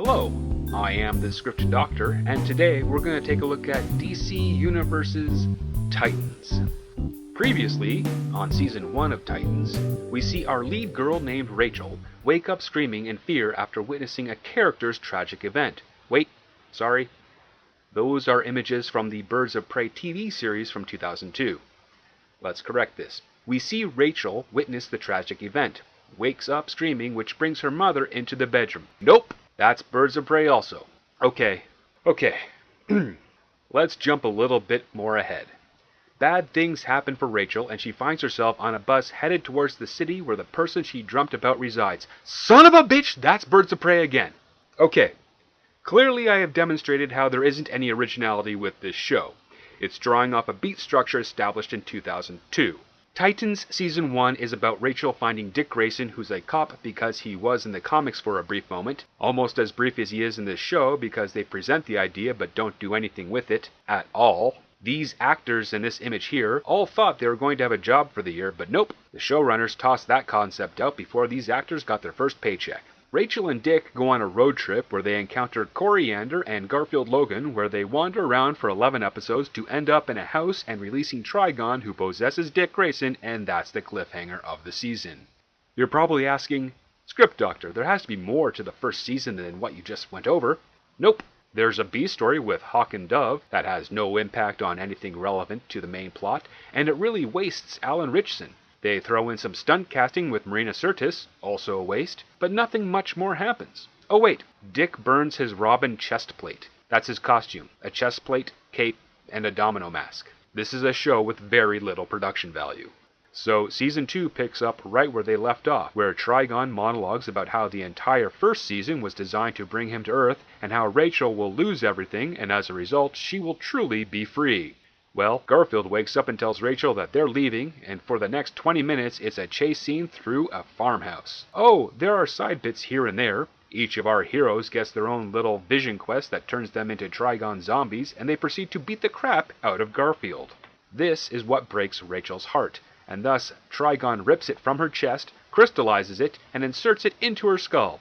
Hello, I am the Script Doctor, and today we're going to take a look at DC Universe's Titans. Previously, on Season 1 of Titans, we see our lead girl named Rachel wake up screaming in fear after witnessing a character's tragic event. Wait, sorry. Those are images from the Birds of Prey TV series from 2002. Let's correct this. We see Rachel witness the tragic event, wakes up screaming, which brings her mother into the bedroom. Nope, that's Birds of Prey also. Okay. Let's jump a little bit more ahead. Bad things happen for Rachel, and she finds herself on a bus headed towards the city where the person she dreamt about resides. Son of a bitch, that's Birds of Prey again. Okay, clearly I have demonstrated how there isn't any originality with this show. It's drawing off a beat structure established in 2002. Titans Season 1 is about Rachel finding Dick Grayson, who's a cop because he was in the comics for a brief moment, almost as brief as he is in this show because they present the idea but don't do anything with it at all. These actors in this image here all thought they were going to have a job for the year, but nope, the showrunners tossed that concept out before these actors got their first paycheck. Rachel and Dick go on a road trip where they encounter Coriander and Garfield Logan, where they wander around for 11 episodes to end up in a house and releasing Trigon, who possesses Dick Grayson, and that's the cliffhanger of the season. You're probably asking, Script Doctor, there has to be more to the first season than what you just went over. Nope. There's a B story with Hawk and Dove that has no impact on anything relevant to the main plot, and it really wastes Alan Ritchson. They throw in some stunt casting with Marina Sirtis, also a waste, but nothing much more happens. Oh wait, Dick burns his Robin chest plate. That's his costume, a chest plate, cape, and a domino mask. This is a show with very little production value. So Season 2 picks up right where they left off, where Trigon monologues about how the entire first season was designed to bring him to Earth, and how Rachel will lose everything, and as a result, she will truly be free. Well, Garfield wakes up and tells Rachel that they're leaving, and for the next 20 minutes it's a chase scene through a farmhouse. Oh, there are side bits here and there. Each of our heroes gets their own little vision quest that turns them into Trigon zombies, and they proceed to beat the crap out of Garfield. This is what breaks Rachel's heart, and thus Trigon rips it from her chest, crystallizes it, and inserts it into her skull.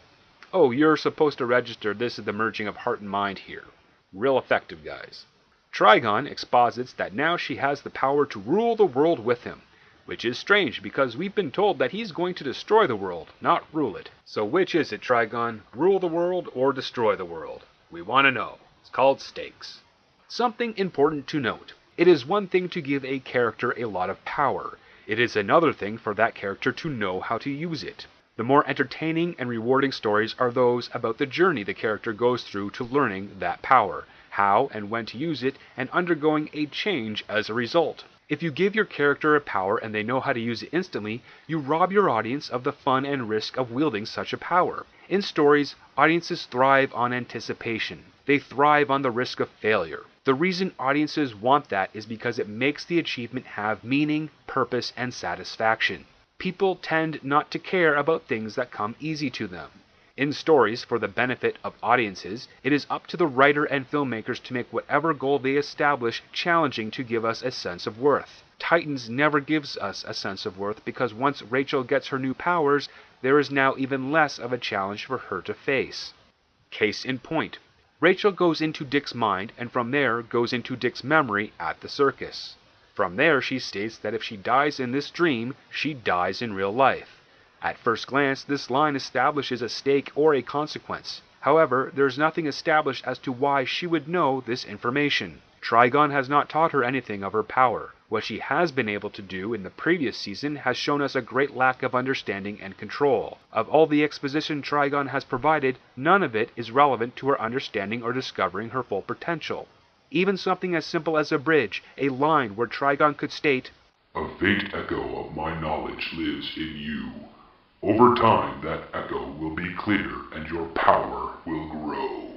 Oh, you're supposed to register this is the merging of heart and mind here. Real effective, guys. Trigon exposits that now she has the power to rule the world with him, which is strange because we've been told that he's going to destroy the world, not rule it. So which is it, Trigon? Rule the world or destroy the world? We want to know. It's called stakes. Something important to note. It is one thing to give a character a lot of power. It is another thing for that character to know how to use it. The more entertaining and rewarding stories are those about the journey the character goes through to learning that power, how and when to use it, and undergoing a change as a result. If you give your character a power and they know how to use it instantly, you rob your audience of the fun and risk of wielding such a power. In stories, audiences thrive on anticipation. They thrive on the risk of failure. The reason audiences want that is because it makes the achievement have meaning, purpose, and satisfaction. People tend not to care about things that come easy to them. In stories, for the benefit of audiences, it is up to the writer and filmmakers to make whatever goal they establish challenging to give us a sense of worth. Titans never gives us a sense of worth because once Rachel gets her new powers, there is now even less of a challenge for her to face. Case in point. Rachel goes into Dick's mind and from there goes into Dick's memory at the circus. From there she states that if she dies in this dream, she dies in real life. At first glance, this line establishes a stake or a consequence. However, there is nothing established as to why she would know this information. Trigon has not taught her anything of her power. What she has been able to do in the previous season has shown us a great lack of understanding and control. Of all the exposition Trigon has provided, none of it is relevant to her understanding or discovering her full potential. Even something as simple as a bridge, a line where Trigon could state, "A faint echo of my knowledge lives in you. Over time, that echo will be clear and your power will grow."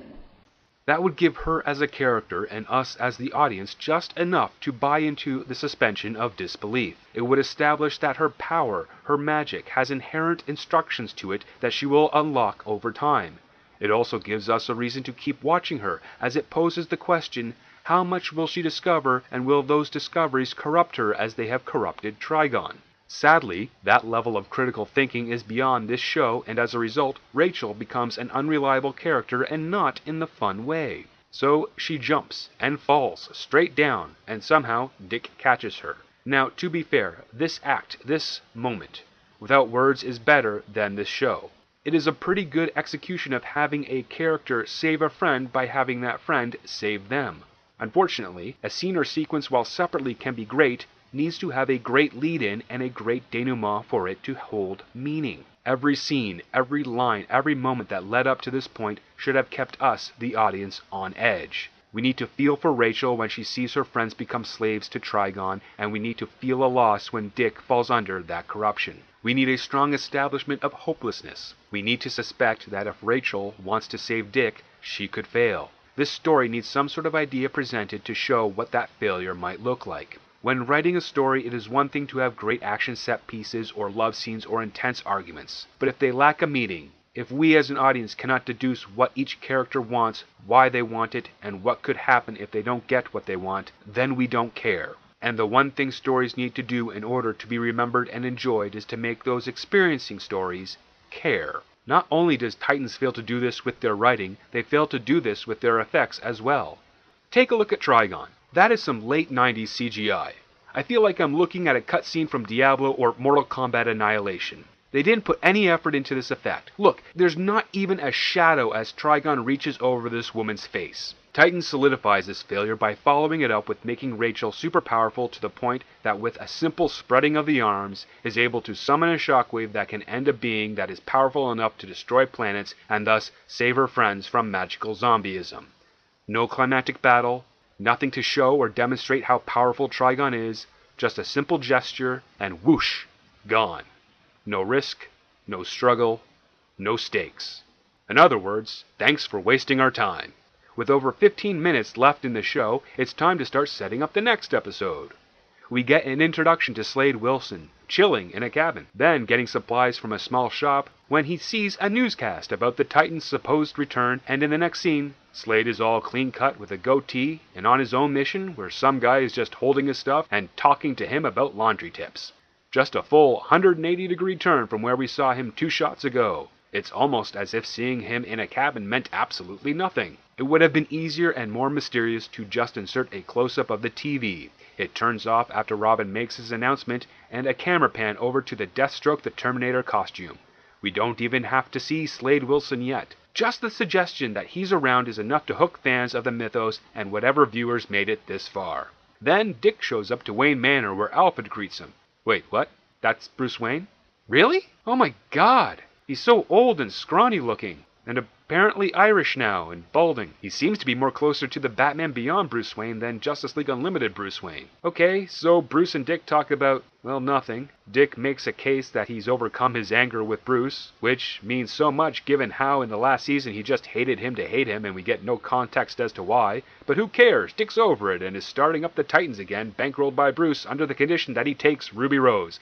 That would give her as a character and us as the audience just enough to buy into the suspension of disbelief. It would establish that her power, her magic, has inherent instructions to it that she will unlock over time. It also gives us a reason to keep watching her, as it poses the question, how much will she discover, and will those discoveries corrupt her as they have corrupted Trigon? Sadly, that level of critical thinking is beyond this show, and as a result, Rachel becomes an unreliable character and not in the fun way. So she jumps and falls straight down, and somehow Dick catches her. Now, to be fair, this act, this moment, without words is better than this show. It is a pretty good execution of having a character save a friend by having that friend save them. Unfortunately, a scene or sequence, while separately can be great, needs to have a great lead-in and a great denouement for it to hold meaning. Every scene, every line, every moment that led up to this point should have kept us, the audience, on edge. We need to feel for Rachel when she sees her friends become slaves to Trigon, and we need to feel a loss when Dick falls under that corruption. We need a strong establishment of hopelessness. We need to suspect that if Rachel wants to save Dick, she could fail. This story needs some sort of idea presented to show what that failure might look like. When writing a story, it is one thing to have great action set pieces or love scenes or intense arguments. But if they lack a meaning, if we as an audience cannot deduce what each character wants, why they want it, and what could happen if they don't get what they want, then we don't care. And the one thing stories need to do in order to be remembered and enjoyed is to make those experiencing stories care. Not only does Titans fail to do this with their writing, they fail to do this with their effects as well. Take a look at Trigon. That is some late 90s CGI. I feel like I'm looking at a cutscene from Diablo or Mortal Kombat Annihilation. They didn't put any effort into this effect. Look, there's not even a shadow as Trigon reaches over this woman's face. Titans solidifies this failure by following it up with making Rachel super powerful to the point that with a simple spreading of the arms is able to summon a shockwave that can end a being that is powerful enough to destroy planets and thus save her friends from magical zombieism. No climactic battle, nothing to show or demonstrate how powerful Trigon is, just a simple gesture and whoosh, gone. No risk, no struggle, no stakes. In other words, thanks for wasting our time. With over 15 minutes left in the show, it's time to start setting up the next episode. We get an introduction to Slade Wilson, chilling in a cabin, then getting supplies from a small shop when he sees a newscast about the Titans' supposed return, and in the next scene, Slade is all clean-cut with a goatee and on his own mission where some guy is just holding his stuff and talking to him about laundry tips. Just a full 180-degree turn from where we saw him 2 shots ago. It's almost as if seeing him in a cabin meant absolutely nothing. It would have been easier and more mysterious to just insert a close-up of the TV. It turns off after Robin makes his announcement, and a camera pan over to the Deathstroke the Terminator costume. We don't even have to see Slade Wilson yet. Just the suggestion that he's around is enough to hook fans of the mythos and whatever viewers made it this far. Then Dick shows up to Wayne Manor where Alfred greets him. Wait, what? That's Bruce Wayne? Really? Oh my god! He's so old and scrawny looking, and apparently Irish now, and balding. He seems to be more closer to the Batman Beyond Bruce Wayne than Justice League Unlimited Bruce Wayne. Okay, so Bruce and Dick talk about, well, nothing. Dick makes a case that he's overcome his anger with Bruce, which means so much given how in the last season he just hated him to hate him and we get no context as to why. But who cares? Dick's over it and is starting up the Titans again, bankrolled by Bruce under the condition that he takes Ruby Rose.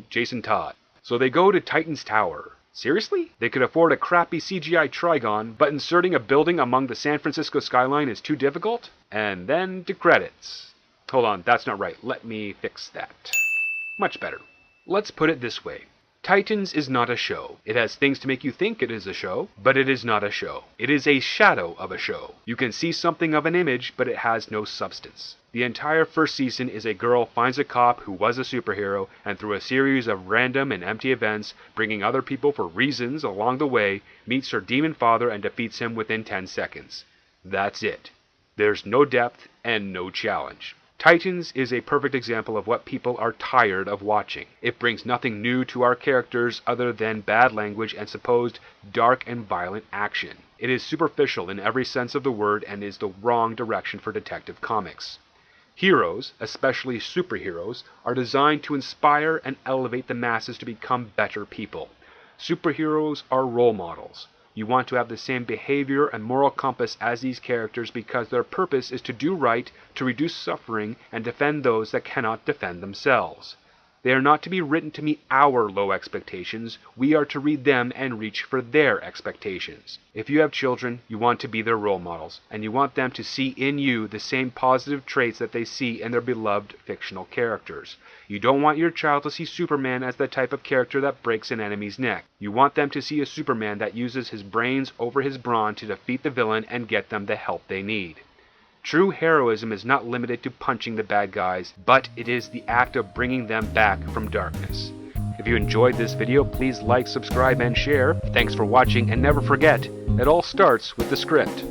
Jason Todd. So they go to Titan's Tower. Seriously? They could afford a crappy CGI Trigon, but inserting a building among the San Francisco skyline is too difficult? And then to credits. Hold on, that's not right. Let me fix that. Much better. Let's put it this way. Titans is not a show. It has things to make you think it is a show, but it is not a show. It is a shadow of a show. You can see something of an image, but it has no substance. The entire first season is a girl finds a cop who was a superhero, and through a series of random and empty events, bringing other people for reasons along the way, meets her demon father and defeats him within 10 seconds. That's it. There's no depth and no challenge. Titans is a perfect example of what people are tired of watching. It brings nothing new to our characters other than bad language and supposed dark and violent action. It is superficial in every sense of the word and is the wrong direction for detective comics. Heroes, especially superheroes, are designed to inspire and elevate the masses to become better people. Superheroes are role models. You want to have the same behavior and moral compass as these characters because their purpose is to do right, to reduce suffering, and defend those that cannot defend themselves. They are not to be written to meet our low expectations. We are to read them and reach for their expectations. If you have children, you want to be their role models, and you want them to see in you the same positive traits that they see in their beloved fictional characters. You don't want your child to see Superman as the type of character that breaks an enemy's neck. You want them to see a Superman that uses his brains over his brawn to defeat the villain and get them the help they need. True heroism is not limited to punching the bad guys, but it is the act of bringing them back from darkness. If you enjoyed this video, please like, subscribe, and share. Thanks for watching, and never forget, it all starts with the script.